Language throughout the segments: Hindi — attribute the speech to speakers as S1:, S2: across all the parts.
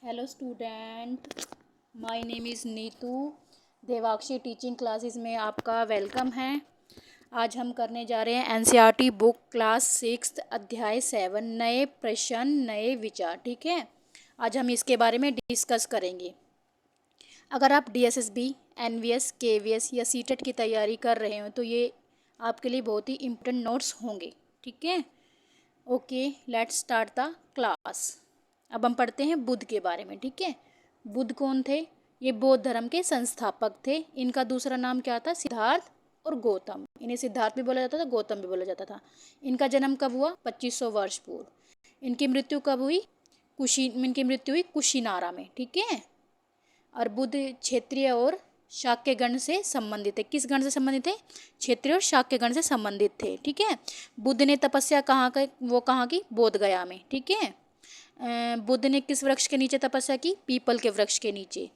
S1: Hello student, my name is Neetu. Devakshi teaching classes में आपका वेलकम है। आज हम करने जा रहे हैं एनसीईआरटी बुक क्लास 6 अध्याय 7 नए प्रश्न नए विचार। ठीक है, आज हम इसके बारे में डिस्कस करेंगे। अगर आप डीएसएसबी, एनवीएस, केवीएस या सीटेट की तैयारी कर रहे हो तो ये आपके लिए बहुत ही इम्पोर्टेंट नोट्स होंगे। ठीक है, okay, let's start the class. अब हम पढ़ते हैं बुद्ध के बारे में। ठीक है, बुद्ध कौन थे? ये बौद्ध धर्म के संस्थापक थे। इनका दूसरा नाम क्या था? सिद्धार्थ और गौतम। इन्हें सिद्धार्थ भी बोला जाता था, गौतम भी बोला जाता था। इनका जन्म कब हुआ? 2500 वर्ष पूर्व। इनकी मृत्यु कब हुई? इनकी मृत्यु हुई कुशीनारा में। ठीक है, और बुद्ध क्षेत्रीय और शाक्य गण से संबंधित थे। किस गण से संबंधित थे? क्षेत्रीय और शाक्य गण से संबंधित थे। ठीक है, बुद्ध ने तपस्या कहाँ की? बोध गया में। ठीक है, बुद्ध ने किस वृक्ष के नीचे तपस्या की? पीपल के वृक्ष के नीचे।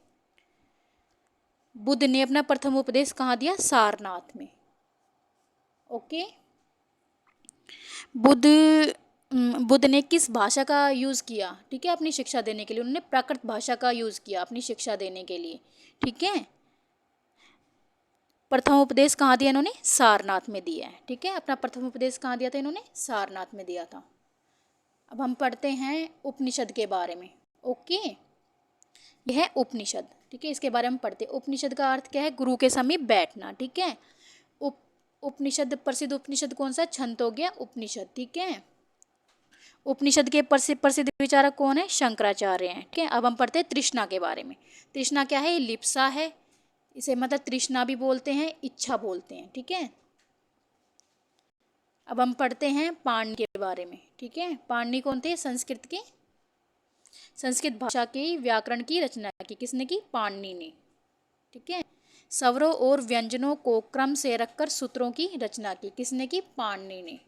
S1: बुद्ध ने अपना प्रथम उपदेश कहाँ दिया? सारनाथ में। ओके, बुद्ध ने किस भाषा का यूज़ किया? ठीक है, अपनी शिक्षा देने के लिए उन्होंने प्राकृत भाषा का यूज़ किया अपनी शिक्षा देने के लिए। ठीक है, प्रथम उपदेश कहाँ दिया इन्होंने? सारनाथ में दिया है। ठीक है, अपना प्रथम उपदेश कहाँ दिया था इन्होंने? सारनाथ में दिया था। अब हम पढ़ते हैं उपनिषद के बारे में। ओके, यह है उपनिषद। ठीक है, इसके बारे में पढ़ते हैं। उपनिषद का अर्थ क्या है? गुरु के समीप बैठना। ठीक है, उपनिषद, प्रसिद्ध उपनिषद कौन सा? छंदोग्य उपनिषद। ठीक है, उपनिषद के प्रसिद्ध विचारक कौन है? शंकराचार्य हैं। ठीक है, अब हम पढ़ते हैं तृष्णा के बारे में। तृष्णा क्या है? लिप्सा है। इसे मतलब तृष्णा भी बोलते हैं, इच्छा बोलते हैं। ठीक है, अब हम पढ़ते हैं पाणिनि के बारे में। ठीक है, पाणिनि कौन थे? संस्कृत भाषा की व्याकरण की रचना की। किसने की? पाणिनि ने। ठीक है, स्वरों और व्यंजनों को क्रम से रखकर सूत्रों की रचना की। किसने की? पाणिनि ने।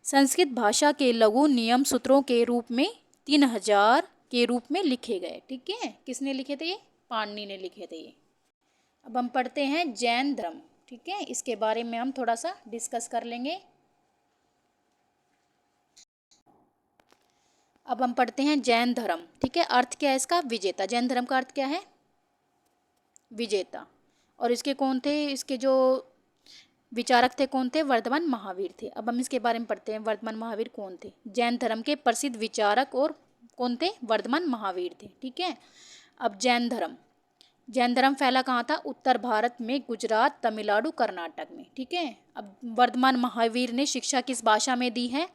S1: संस्कृत भाषा के लघु नियम सूत्रों के रूप में 3000 के रूप में लिखे गए। ठीक है, किसने लिखे थे? ये पाणिनि ने लिखे थे ये। अब हम पढ़ते हैं जैन धर्म। ठीक है, इसके बारे में हम थोड़ा सा डिस्कस कर लेंगे। अब हम पढ़ते हैं जैन धर्म। ठीक है, अर्थ क्या है इसका? विजेता। जैन धर्म का अर्थ क्या है? विजेता। और इसके कौन थे? इसके जो विचारक थे कौन थे? वर्धमान महावीर थे। अब हम इसके बारे में पढ़ते हैं, वर्धमान महावीर कौन थे? जैन धर्म के प्रसिद्ध विचारक और कौन थे? वर्धमान महावीर थे। ठीक है, अब जैन धर्म फैला कहाँ था? उत्तर भारत में, गुजरात, तमिलनाडु, कर्नाटक में। ठीक है, अब वर्धमान महावीर ने शिक्षा किस भाषा में दी है?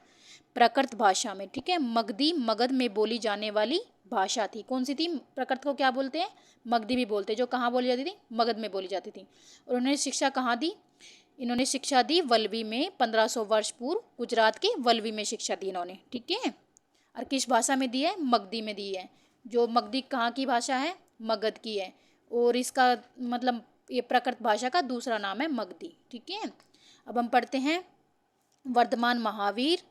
S1: प्राकृत भाषा में। ठीक है, मगध में बोली जाने वाली भाषा थी। कौन सी थी? प्राकृत को क्या बोलते हैं? मगधी भी बोलते हैं। जो कहाँ बोली जाती थी? मगध में बोली जाती थी। और उन्होंने शिक्षा कहाँ दी? इन्होंने शिक्षा दी वल्लभी में। 1500 वर्ष पूर्व गुजरात के वल्लभी में शिक्षा दी इन्होंने। ठीक है, और किस भाषा में दी है? मगधी में दी है। जो मगधी कहाँ की भाषा है? मगध की है। और इसका मतलब ये प्राकृत भाषा का दूसरा नाम है मगधी। ठीक है, अब हम पढ़ते हैं वर्धमान महावीर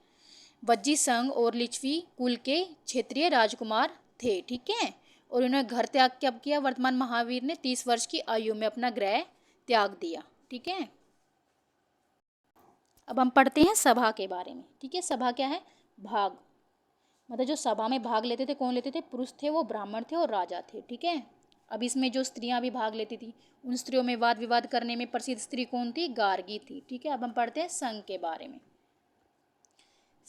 S1: वज्जी संघ और लिच्छवी कुल के क्षेत्रीय राजकुमार थे। ठीक है, और उन्होंने घर त्याग कब किया? वर्धमान महावीर ने 30 वर्ष की आयु में अपना गृह त्याग दिया। ठीक है, अब हम पढ़ते हैं सभा के बारे में। ठीक है, सभा क्या है? भाग। मतलब जो सभा में भाग लेते थे, कौन लेते थे? पुरुष थे, वो ब्राह्मण थे और राजा थे। ठीक है, अब इसमें जो स्त्रियां भी भाग लेती थी, उन स्त्रियों में वाद विवाद करने में प्रसिद्ध स्त्री कौन थी? गार्गी थी। ठीक है, अब हम पढ़ते हैं संघ के बारे में।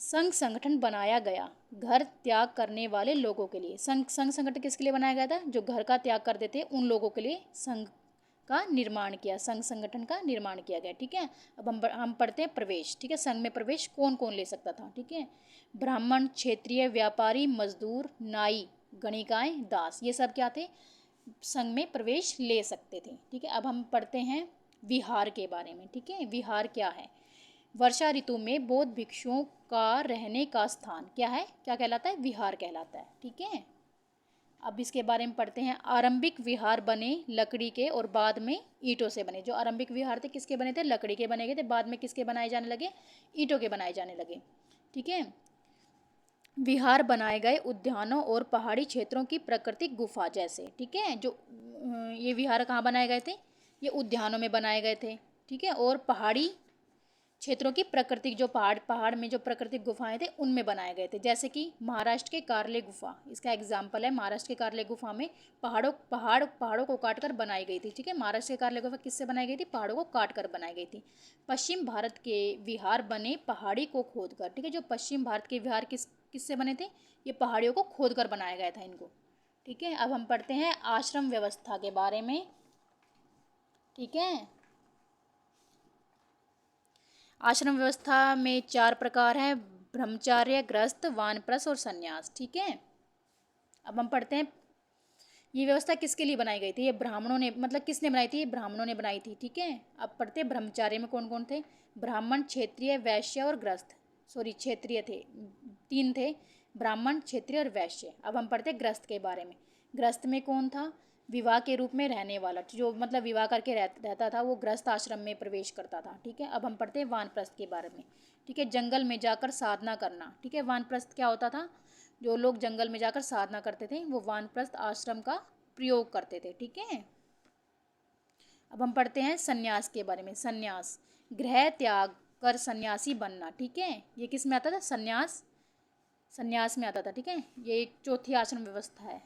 S1: संघ संगठन बनाया गया घर त्याग करने वाले लोगों के लिए। संघ संगठन किसके लिए बनाया गया था? जो घर का त्याग करते थे उन लोगों के लिए संघ का निर्माण किया, संघ संगठन का निर्माण किया गया। ठीक है, अब हम पढ़ते हैं प्रवेश। ठीक है, संघ में प्रवेश कौन कौन ले सकता था? ठीक है, ब्राह्मण, क्षेत्रीय, व्यापारी, मजदूर, नाई, गणिकाएं, दास, ये सब क्या थे? संघ में प्रवेश ले सकते थे। ठीक है, अब हम पढ़ते हैं विहार के बारे में। ठीक है, विहार क्या है? वर्षा ऋतु में बौद्ध भिक्षुओं का रहने का स्थान क्या है? क्या कहलाता है? विहार कहलाता है। ठीक है, अब इसके बारे में पढ़ते हैं। आरंभिक विहार बने लकड़ी के और बाद में ईंटों से बने। जो आरंभिक विहार थे किसके बने थे? लकड़ी के बने गए थे। बाद में किसके बनाए जाने लगे? ईंटों के बनाए जाने लगे। ठीक है, विहार बनाए गए उद्यानों और पहाड़ी क्षेत्रों की प्राकृतिक गुफा जैसे। ठीक है, जो ये विहार कहाँ बनाए गए थे? ये उद्यानों में बनाए गए थे। ठीक है, और पहाड़ी क्षेत्रों की प्राकृतिक जो पहाड़ में जो प्राकृतिक गुफाएं थे उनमें बनाए गए थे। जैसे कि महाराष्ट्र के कार्ले गुफा इसका एग्जाम्पल है। महाराष्ट्र के कार्ले गुफा में पहाड़ों को काट कर बनाई गई थी। ठीक है, महाराष्ट्र के कार्ले गुफा किससे बनाई गई थी? पहाड़ों को काट कर बनाई गई थी। पश्चिम भारत के विहार बने पहाड़ी को खोदकर। ठीक है, जो पश्चिम भारत के विहार किससे बने थे? ये पहाड़ियों को खोद कर बनाया गया था इनको। ठीक है, अब हम पढ़ते हैं आश्रम व्यवस्था के बारे में। ठीक है, आश्रम व्यवस्था में 4 प्रकार हैं: ब्रह्मचार्य, गृहस्थ, वानप्रस्थ और सन्यास। ठीक है, अब हम पढ़ते हैं ये व्यवस्था किसके लिए बनाई गई थी? ये ब्राह्मणों ने, मतलब किसने बनाई थी? ये ब्राह्मणों ने बनाई थी। ठीक है, अब पढ़ते हैं ब्रह्मचार्य में कौन कौन थे? ब्राह्मण, क्षत्रिय, वैश्य और गृहस्थ। सॉरी, क्षत्रिय थे, 3 थे, ब्राह्मण, क्षत्रिय और वैश्य। अब हम पढ़ते हैं गृहस्थ के बारे में। गृहस्थ में कौन था? विवाह के रूप में रहने वाला, जो मतलब विवाह करके रहता था, वो गृहस्थ आश्रम में प्रवेश करता था। ठीक है, अब हम पढ़ते हैं वानप्रस्थ के बारे में। ठीक है, जंगल में जाकर साधना करना। ठीक है, वानप्रस्थ क्या होता था? जो लोग जंगल में जाकर साधना करते थे वो वानप्रस्थ आश्रम का प्रयोग करते थे। ठीक है, अब हम पढ़ते हैं सन्यास के बारे में। सन्यास, गृह त्याग कर सन्यासी बनना। ठीक है, ये किस में आता था? सन्यास में आता था। ठीक है, ये एक चौथी आश्रम व्यवस्था है।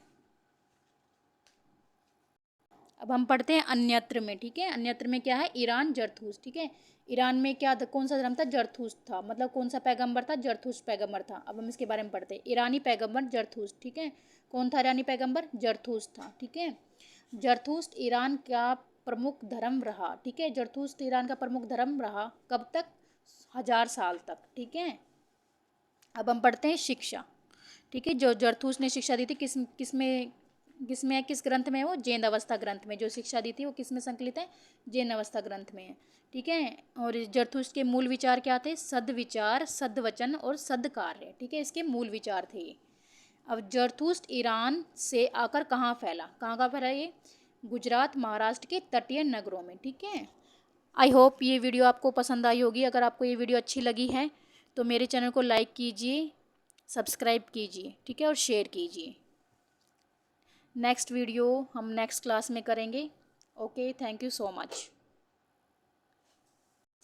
S1: अब हम पढ़ते हैं अन्यत्र में। ठीक है, अन्यत्र में क्या है? ईरान, जरथूस। ठीक है, ईरान में क्या था? कौन सा धर्म था? जरथूस था। मतलब कौन सा पैगंबर था? जरथूस पैगंबर था। अब हम इसके बारे में पढ़ते हैं। ईरानी पैगंबर जरथूस। ठीक है, कौन था ईरानी पैगंबर? जरथूस था। ठीक है, जरथूस ईरान का प्रमुख धर्म रहा। ठीक है, जरथूस ईरान का प्रमुख धर्म रहा। कब तक? 1000 साल तक। ठीक है, अब हम पढ़ते हैं शिक्षा। ठीक है, जो जरथूस ने शिक्षा दी थी किस ग्रंथ में है वो? जैन अवस्था ग्रंथ में। जो शिक्षा दी थी वो किस में संकलित है? जैन अवस्था ग्रंथ में है। ठीक है, और जरथूस के मूल विचार क्या थे? सद्विचार, सद्वचन और सद्कार्य। ठीक है, इसके मूल विचार थे ये। अब जरथूस ईरान से आकर कहाँ फैला? कहाँ फैला ये? गुजरात, महाराष्ट्र के तटीय नगरों में। ठीक है, आई होप ये वीडियो आपको पसंद आई होगी। अगर आपको ये वीडियो अच्छी लगी है तो मेरे चैनल को लाइक कीजिए, सब्सक्राइब कीजिए। ठीक है, और शेयर कीजिए। नेक्स्ट वीडियो हम नेक्स्ट क्लास में करेंगे। Okay, thank you so much.